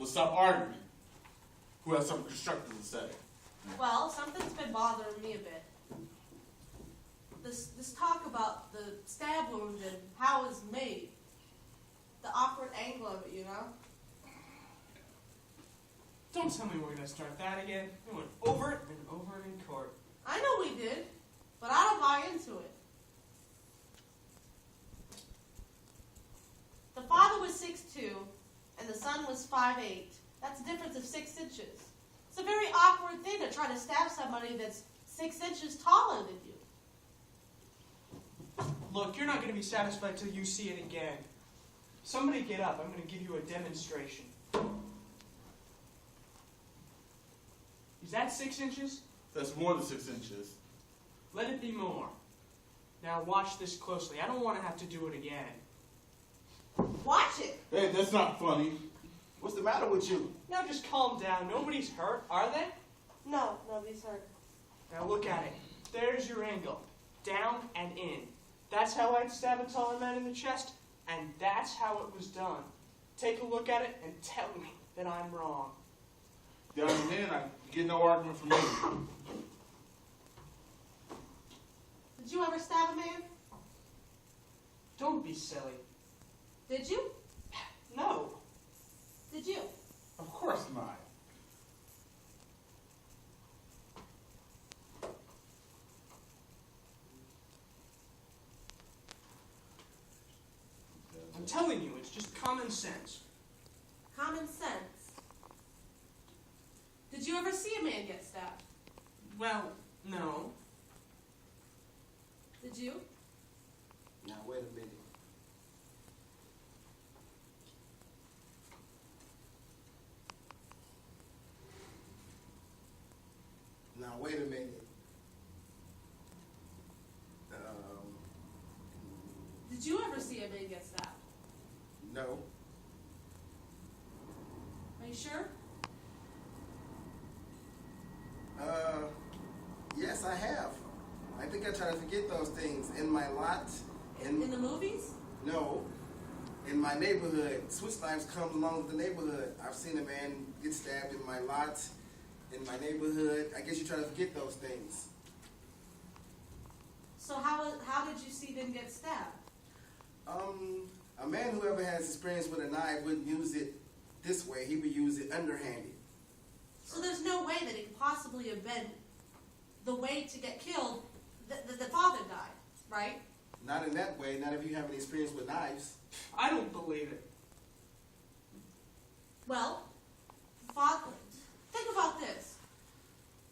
Let's stop arguing. Who has something constructive to say? Well, something's been bothering me a bit. This talk about the stab wound and how it's made. The awkward angle of it, you know? Don't tell me we're going to start that again. We went over it and over it in court. I know we did, but I don't buy into it. The father was 6'2", and the son was 5'8". That's a difference of 6 inches. It's a very awkward thing to try to stab somebody that's 6 inches taller than you. Look, you're not going to be satisfied till you see it again. Somebody get up. I'm going to give you a demonstration. Is that 6 inches? That's more than 6 inches. Let it be more. Now watch this closely. I don't want to have to do it again. Watch it. Hey, that's not funny. What's the matter with you? Now just calm down. Nobody's hurt, are they? No, nobody's hurt. Now look at it. There's your angle. Down and in. That's how I'd stab a taller man in the chest, and that's how it was done. Take a look at it and tell me that I'm wrong. Down and in, I get no argument from you. Did you ever stab a man? Don't be silly. Did you? No. Did you? Of course not. I'm telling you, it's just common sense. Common sense. Did you ever see a man get stabbed? Well, no. Did you? Now, wait a minute. Now, wait a minute. Did you ever see a man get stabbed? No. Are you sure? Yes, I have. I think I try to forget those things. In my lot, In the movies? no, in my neighborhood, switch knives comes along with the neighborhood. I've seen a man get stabbed in my lot, in my neighborhood. I guess you try to forget those things. So how did you see them get stabbed? A man who ever has experience with a knife wouldn't use it this way. He would use it underhanded. So there's no way that it could possibly have been the way to get killed. The father died, right? Not in that way, not if you have any experience with knives. I don't believe it. Well, the father. Think about this.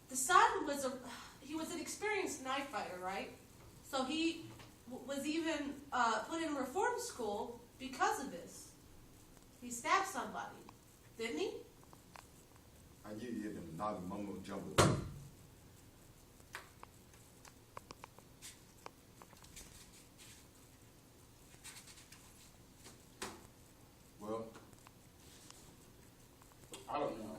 The son was an experienced knife fighter, right? So he was even put in reform school because of this. He stabbed somebody, didn't he? I knew you had them noggin mumbo jumbo. Well, I don't know.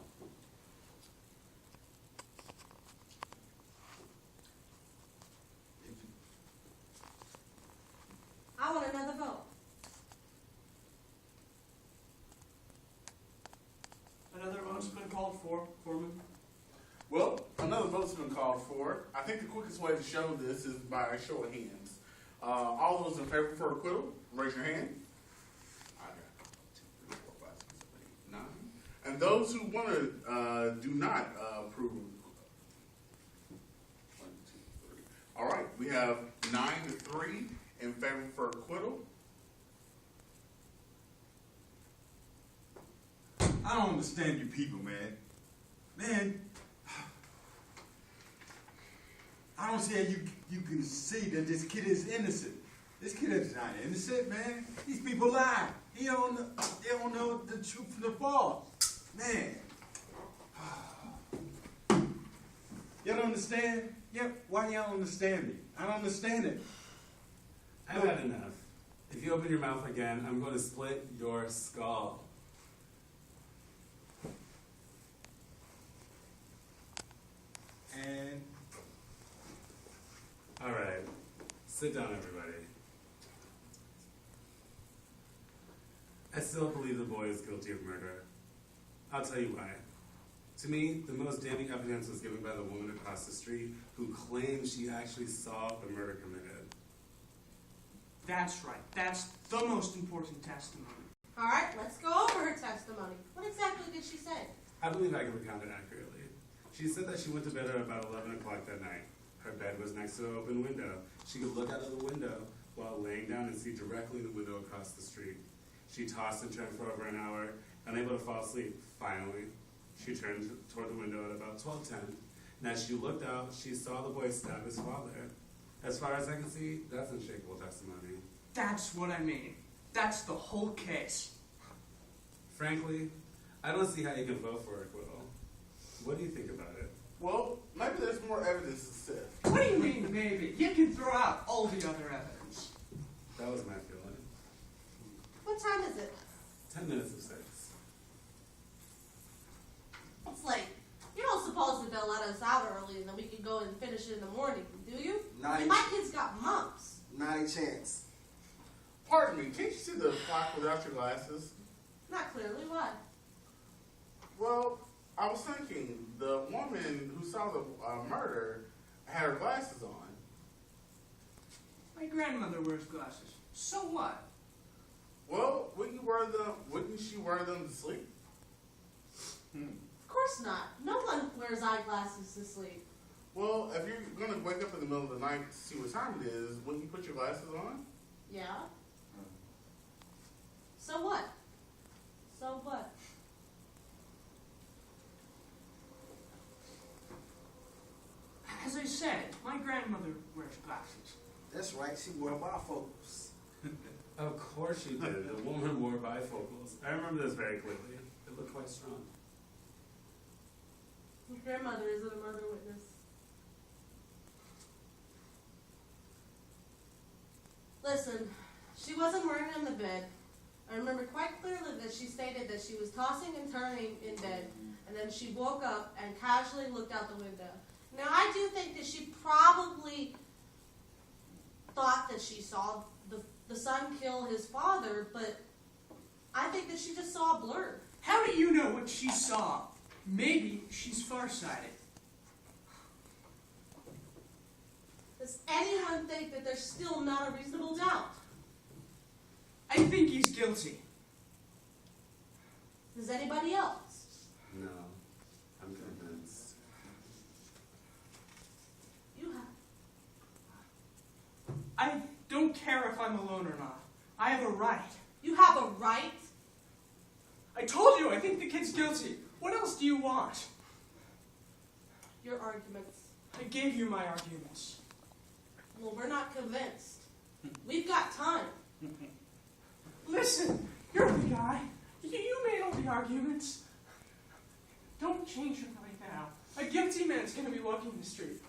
I want another vote. Another vote's been called for, Foreman. Well, another vote's been called for. I think the quickest way to show this is by a show of hands. All those in favor for acquittal, raise your hand. I got 1, 2, 3, 4, 5, 6, 7, 8, 9. And those who want to do not approve. 1, 2, 3. All right, we have 9-3 in favor for acquittal. I don't understand you people, man. Man, I don't see how you can see that this kid is innocent. This kid is not innocent, man. These people lie. They don't know the truth from the false. Man. Y'all don't understand? Yeah, why y'all don't understand me? I don't understand it. I've had enough. If you open your mouth again, I'm going to split your skull. And All right. Sit down, everybody. I still believe the boy is guilty of murder. I'll tell you why. To me, the most damning evidence was given by the woman across the street who claimed she actually saw the murder committed. That's right. That's the most important testimony. All right, let's go over her testimony. What exactly did she say? I believe I can recount it accurately. She said that she went to bed at about 11 o'clock that night. Her bed was next to an open window. She could look out of the window while laying down and see directly the window across the street. She tossed and turned for over an hour, unable to fall asleep. Finally, she turned toward the window at about 12:10. And as she looked out, she saw the boy stab his father. As far as I can see, that's unshakable testimony. That's what I mean. That's the whole case. Frankly, I don't see how you can vote for acquittal. What do you think about it? Well, maybe there's more evidence to sift. What do you mean, maybe? You can throw out all the other evidence. That was my feeling. What time is it? 10 minutes of 6. It's late. You don't suppose that they'll let us out early and then we can go and finish it in the morning, do you? Not a- My kid's got mumps. Not a chance. Pardon me, can't you see the clock without your glasses? Not clearly. Why? Well, I was thinking the woman who saw the murder had her glasses on. My grandmother wears glasses. So what? Well, wouldn't she wear them to sleep? Of course not. No one wears eyeglasses to sleep. Well, if you're going to wake up in the middle of the night to see what time it is, wouldn't you put your glasses on? Yeah. So what? So what? As I said, my grandmother wears glasses. That's right, she wore bifocals. Of course she did. The woman wore bifocals. I remember this very clearly. It looked quite strong. Your grandmother isn't a murder witness. Listen, she wasn't wearing on the bed. I remember quite clearly that she stated that she was tossing and turning in bed, and then she woke up and casually looked out the window. Now, I do think that she probably thought that she saw the son kill his father, but I think that she just saw a blur. How do you know what she saw? Maybe she's farsighted. Does anyone think that there's still not a reasonable doubt? I think he's guilty. Does anybody else? No, I'm convinced. You have. I don't care if I'm alone or not. I have a right. You have a right? I told you I think the kid's guilty. What else do you want? Your arguments. I gave you my arguments. Well, we're not convinced. We've got time. Listen, you're the guy. You made all the arguments. Don't change your mind now. A guilty man's going to be walking the street.